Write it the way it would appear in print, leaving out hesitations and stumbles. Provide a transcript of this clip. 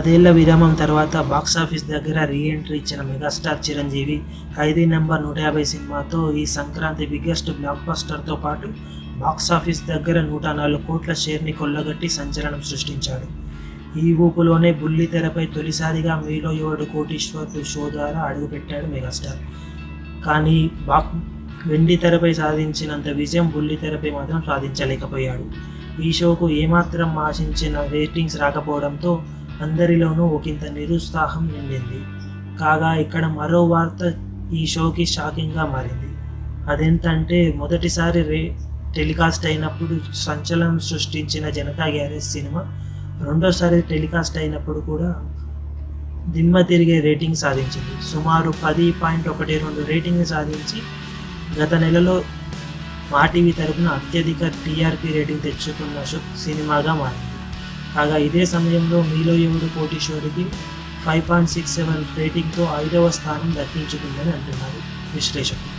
10 ఏళ్ల విరామం తర్వాత బాక్సాఫీస్ దగ్గర రీ ఎంట్రీ ఇచ్చిన మెగాస్టార్ చిరంజీవి 'ఖైదీ నంబర్ 150' సినిమాతో ఈ సంక్రాంతి బిగ్గెస్ట్ బ్లాక్ బస్టర్తో పాటు బాక్సాఫీస్ దగ్గర 104 కోట్ల షేర్ని కొల్లగొట్టి సంచలనం సృష్టించాడు. ఈ ఊపులోనే బుల్లితెరపై తొలిసారిగా 'మీలో ఎవడు కోటీశ్వరుడు' షో ద్వారా అడుగుపెట్టాడు మెగాస్టార్. కానీ వెండి తెరపై సాధించినంత విజయం బుల్లితెరపై మాత్రం సాధించలేకపోయాడు. ఈ షోకు ఏమాత్రం ఆశించిన రేటింగ్స్ రాకపోవడంతో అందరిలోనూ ఒకంత నిరుత్సాహం నిండింది. కాగా ఇక్కడ మరో వార్త ఈ షోకి షాకింగ్గా మారింది. అదేంటంటే మొదటిసారి టెలికాస్ట్ అయినప్పుడు సంచలనం సృష్టించిన 'జనతా గ్యారేజ్' సినిమా రెండోసారి టెలికాస్ట్ అయినప్పుడు కూడా దిమ్మ తిరిగే రేటింగ్ సాధించింది. సుమారు 10.12 రేటింగ్ని సాధించి గత నెలలో మాటీవీ తరపున అత్యధిక టీఆర్పీ రేటింగ్ తెచ్చుకున్న సినిమాగా మారింది. కాగా ఇదే సమయంలో 'మీలో ఎవడు కోటీశ్వరుడి'కి 5.67 రేటింగ్తో 5వ స్థానం దక్కించుకుందని అంటున్నారు విశ్లేషకులు.